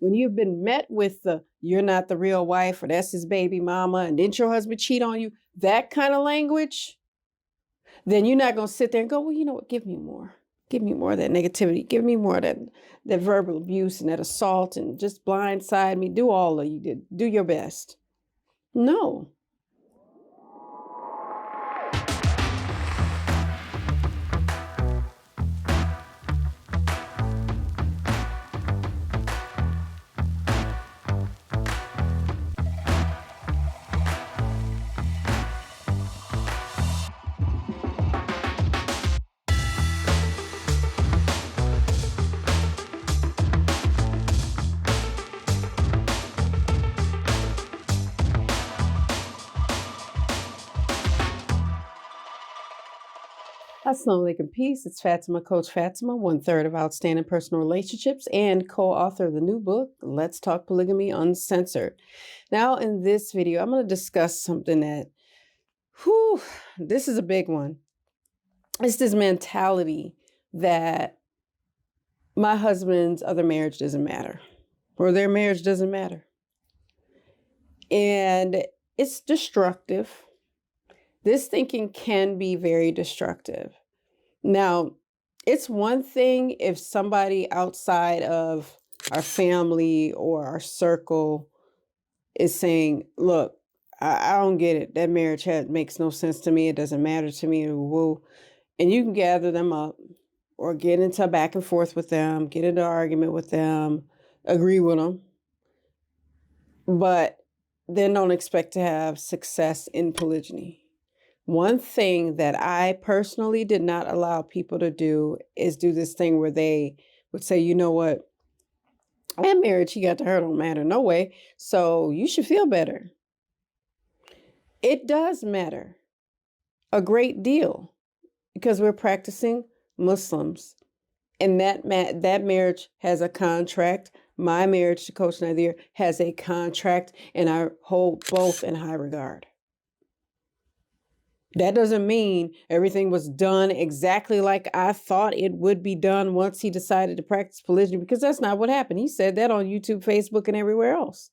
when you've been met with the, you're not the real wife, or that's his baby mama, and didn't your husband cheat on you, that kind of language, then you're not going to sit there and go, well, you know what, give me more. Give me more of that negativity. Give me more of that verbal abuse and that assault, and just blindside me. Do all that you did. Do your best. No. Assalamu alaikum, peace. It's Fatimah, Coach Fatimah, 1/3 of Outstanding Personal Relationships and co-author of the new book, Let's Talk Polygamy Uncensored. Now, in this video, I'm going to discuss something that, this is a big one. It's this mentality that my husband's other marriage doesn't matter, or their marriage doesn't matter. And it's destructive. This thinking can be very destructive. Now, it's one thing if somebody outside of our family or our circle is saying, look, I don't get it. That marriage makes no sense to me. It doesn't matter to me. Woo. And you can gather them up or get into a back and forth with them, get into an argument with them, agree with them. But then don't expect to have success in polygyny. One thing that I personally did not allow people to do is do this thing where they would say, you know what, that marriage he got to her don't matter, no way. So you should feel better. It does matter a great deal because we're practicing Muslims, and that marriage has a contract. My marriage to Coach Nazir has a contract, and I hold both in high regard. That doesn't mean everything was done exactly like I thought it would be done once he decided to practice polygyny, because that's not what happened. He said that on YouTube, Facebook, and everywhere else.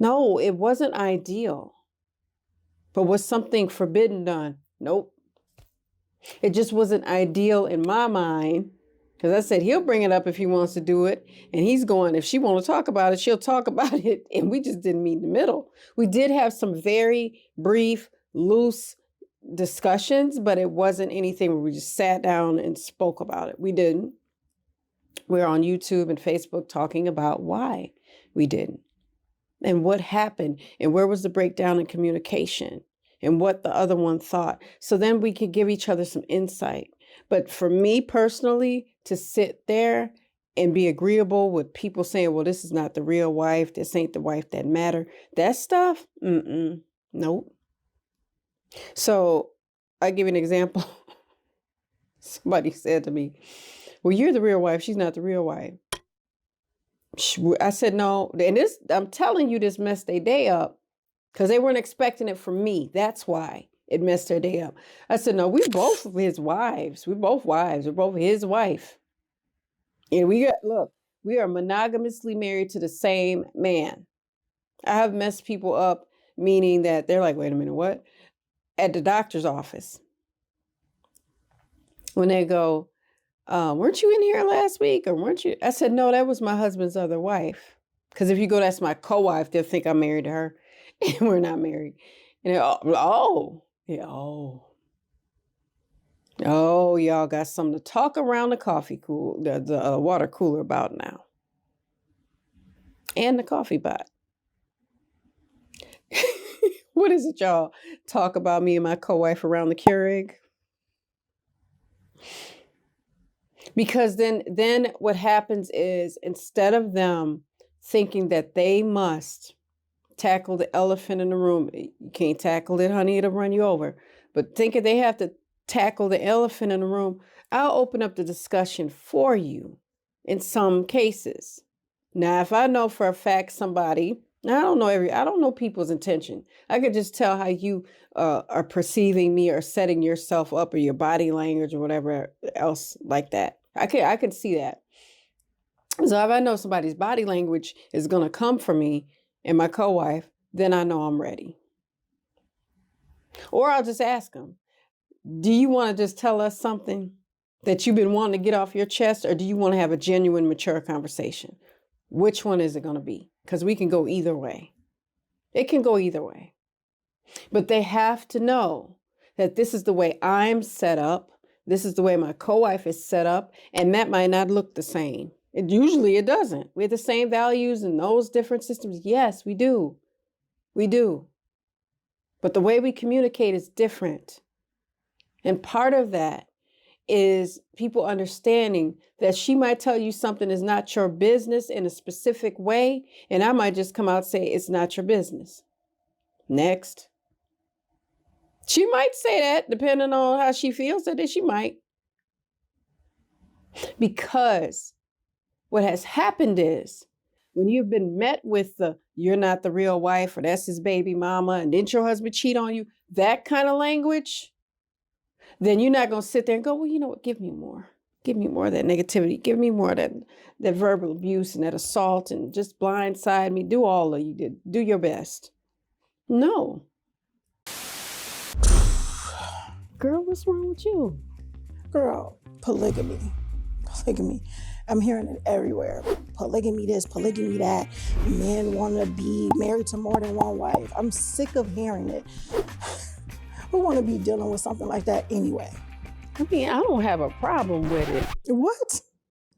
No, it wasn't ideal. But was something forbidden done? Nope. It just wasn't ideal in my mind, because I said he'll bring it up if he wants to do it. And he's going, if she want to talk about it, she'll talk about it. And we just didn't meet in the middle. We did have some very brief, loose discussions, but it wasn't anything where we just sat down and spoke about it. We didn't. We're on YouTube and Facebook talking about why we didn't, and what happened, and where was the breakdown in communication, and what the other one thought. So then we could give each other some insight. But for me personally, to sit there and be agreeable with people saying, well, this is not the real wife, this ain't the wife that matter, that stuff, nope. So I give you an example. Somebody said to me, well, you're the real wife, she's not the real wife. I said, no, and this, I'm telling you, this messed their day up because they weren't expecting it from me. That's why it messed their day up. I said, no, we both his wives. We're both wives. We're both his wife. And we are monogamously married to the same man. I have messed people up, meaning that they're like, wait a minute, what? At the doctor's office. When they go, weren't you in here last week, or weren't you? I said, no, that was my husband's other wife. Because if you go, that's my co-wife, they'll think I'm married to her. And we're not married. And y'all got something to talk around the the water cooler about now. And the coffee pot. What is it y'all talk about me and my co-wife around the Keurig? Because then what happens is, instead of them thinking that they must tackle the elephant in the room, you can't tackle it, honey, it'll run you over. But thinking they have to tackle the elephant in the room, I'll open up the discussion for you in some cases. Now, if I know for a fact somebody, I don't know people's intention. I could just tell how you are perceiving me or setting yourself up, or your body language or whatever else like that. I could see that. So if I know somebody's body language is going to come from me and my co-wife, then I know I'm ready. Or I'll just ask them, do you want to just tell us something that you've been wanting to get off your chest, or do you want to have a genuine, mature conversation? Which one is it going to be? Because we can go either way. It can go either way. But they have to know that this is the way I'm set up. This is the way my co-wife is set up, and that might not look the same. Usually it doesn't. We have the same values in those different systems. Yes, we do. We do. But the way we communicate is different. And part of that is people understanding that she might tell you something is not your business in a specific way, and I might just come out and say, it's not your business. Next. She might say that depending on how she feels that she might. Because what has happened is when you've been met with the, you're not the real wife, or that's his baby mama, and didn't your husband cheat on you, that kind of language, then you're not going to sit there and go, well, you know what, give me more. Give me more of that negativity. Give me more of that verbal abuse and that assault, and just blindside me. Do all of you did. Do your best. No. Girl, what's wrong with you? Girl, polygamy. I'm hearing it everywhere. Polygamy this, polygamy that. Men want to be married to more than one wife. I'm sick of hearing it. Who want to be dealing with something like that anyway? I mean, I don't have a problem with it. What?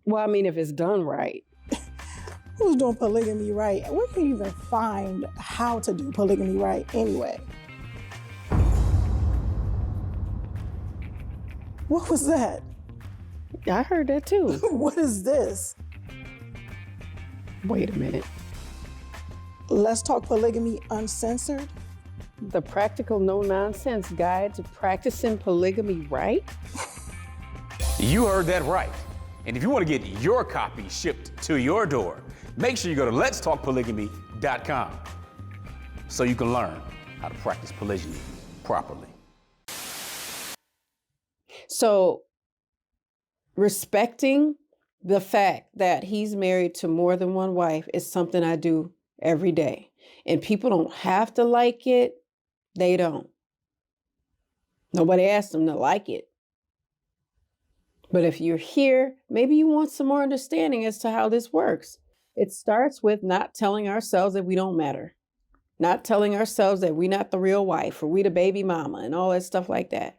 Well, I mean, if it's done right. Who's doing polygamy right? Where can you even find how to do polygamy right anyway? What was that? I heard that too. What is this? Wait a minute. Let's Talk Polygamy Uncensored? The practical no-nonsense guide to practicing polygamy right? You heard that right. And if you want to get your copy shipped to your door, make sure you go to letstalkpolygamy.com so you can learn how to practice polygyny properly. So, respecting the fact that he's married to more than one wife is something I do every day. And people don't have to like it. They don't. Nobody asked them to like it. But if you're here, maybe you want some more understanding as to how this works. It starts with not telling ourselves that we don't matter. Not telling ourselves that we're not the real wife, or we the baby mama, and all that stuff like that.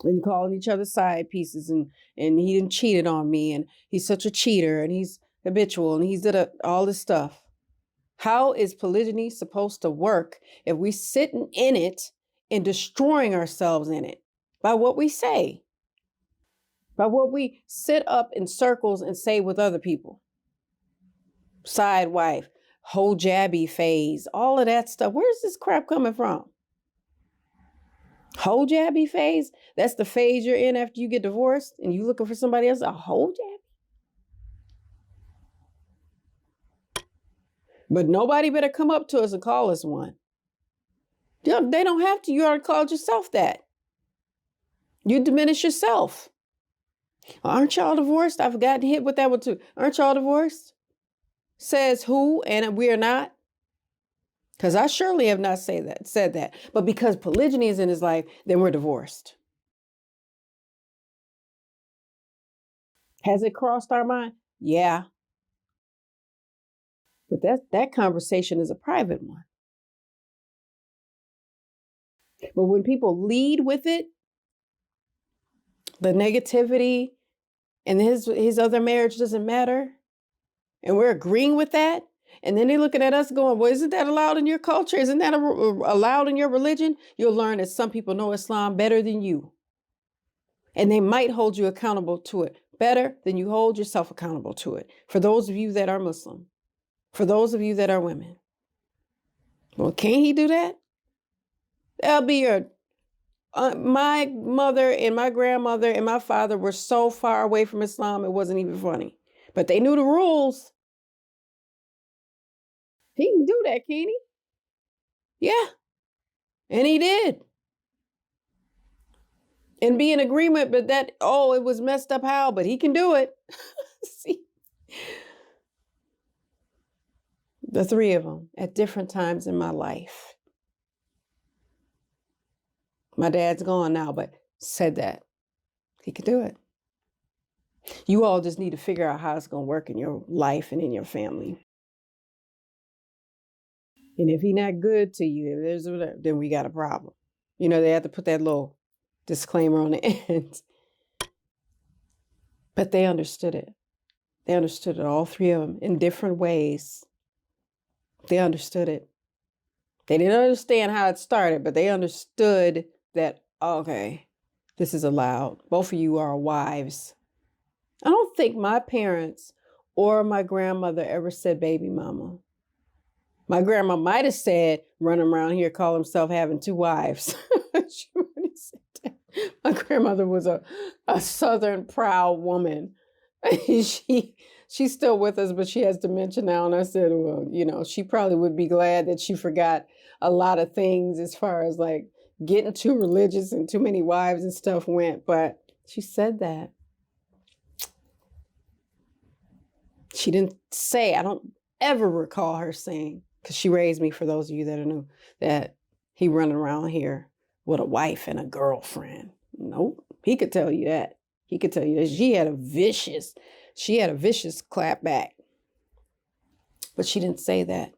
And calling each other side pieces, and he didn't cheated on me, and he's such a cheater, and he's habitual, and he's all this stuff. How is polygyny supposed to work if we sitting in it and destroying ourselves in it by what we say, by what we sit up in circles and say with other people? Side wife, whole jabby phase, all of that stuff. Where's this crap coming from? Whole jabby phase? That's the phase you're in after you get divorced and you looking for somebody else? A whole jabby? But nobody better come up to us and call us one. They don't have to. You already called yourself that. You diminish yourself. Aren't y'all divorced? I've gotten hit with that one too. Aren't y'all divorced? Says who, and we are not? Because I surely have not said that. But because polygyny is in his life, then we're divorced. Has it crossed our mind? Yeah. But that conversation is a private one. But when people lead with it, the negativity, and his other marriage doesn't matter, and we're agreeing with that, and then they're looking at us going, well, isn't that allowed in your culture? Isn't that allowed in your religion? You'll learn that some people know Islam better than you. And they might hold you accountable to it better than you hold yourself accountable to it. For those of you that are Muslim, for those of you that are women. Well, can he do that? That'll be your... my mother and my grandmother and my father were so far away from Islam, it wasn't even funny. But they knew the rules. He can do that, can he? Yeah. And he did. and be in agreement, but that, oh, it was messed up how, but he can do it. See, the three of them at different times in my life. My dad's gone now, but said that he could do it. You all just need to figure out how it's going to work in your life and in your family. And if he's not good to you, then we got a problem. You know, they have to put that little disclaimer on the end. But they understood it. They understood it, all three of them, in different ways. They understood it. They didn't understand how it started, but they understood that, okay, this is allowed. Both of you are wives. I don't think my parents or my grandmother ever said baby mama. My grandma might have said, running around here, call himself having two wives. She might have said that. My grandmother was a Southern proud woman. She's still with us, but she has dementia now. And I said, well, you know, she probably would be glad that she forgot a lot of things as far as like getting too religious and too many wives and stuff went. But she said that. She didn't say, I don't ever recall her saying, because she raised me, for those of you that are new, that he running around here with a wife and a girlfriend. Nope. He could tell you that. He could tell you that she had a vicious clap back. But she didn't say that.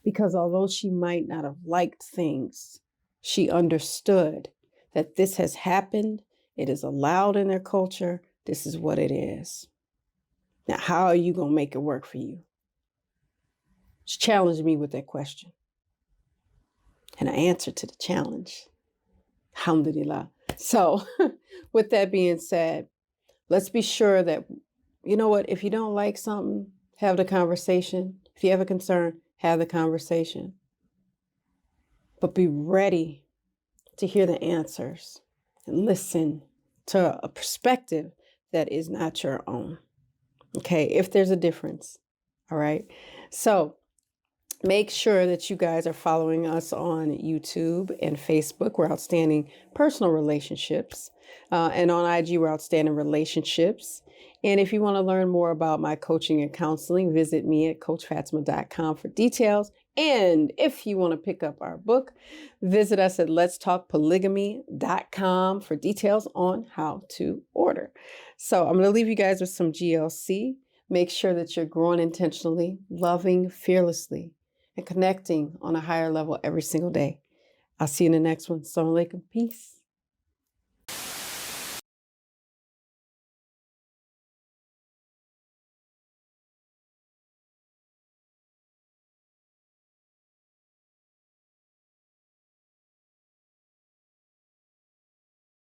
Because although she might not have liked things, she understood that this has happened. It is allowed in their culture. This is what it is. Now, how are you going to make it work for you? She challenged me with that question. And I answered to the challenge. Alhamdulillah. So with that being said, let's be sure that, you know what, if you don't like something, have the conversation. If you have a concern, have the conversation. But be ready to hear the answers and listen to a perspective that is not your own. Okay, if there's a difference. All right. So make sure that you guys are following us on YouTube and Facebook. We're Outstanding Personal Relationships. And on IG, we're Outstanding Relationships. And if you want to learn more about my coaching and counseling, visit me at coachfatimah.com for details. And if you want to pick up our book, visit us at letstalkpolygamy.com for details on how to order. So I'm going to leave you guys with some GLC. Make sure that you're growing intentionally, loving fearlessly, and connecting on a higher level every single day. I'll see you in the next one. Assalamu alaikum. Peace.